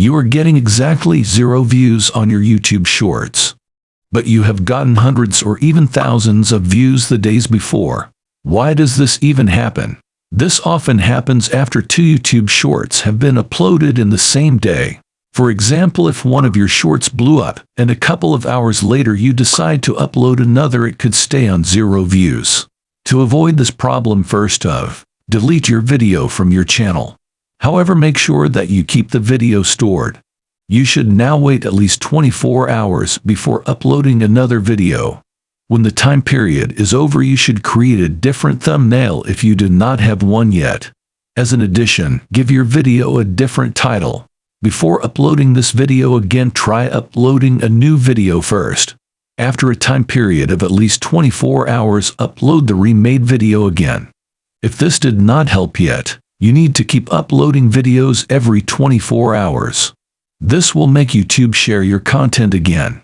You are getting exactly 0 views on your YouTube Shorts. But you have gotten hundreds or even thousands of views the days before. Why does this even happen? This often happens after 2 YouTube Shorts have been uploaded in the same day. For example, if one of your shorts blew up and a couple of hours later you decide to upload another, it could stay on 0 views. To avoid this problem, first off, delete your video from your channel. However, make sure that you keep the video stored. You should now wait at least 24 hours before uploading another video. When the time period is over, you should create a different thumbnail if you do not have one yet. As an addition, give your video a different title. Before uploading this video again, try uploading a new video first. After a time period of at least 24 hours, upload the remade video again. If this did not help yet, you need to keep uploading videos every 24 hours. This will make YouTube share your content again.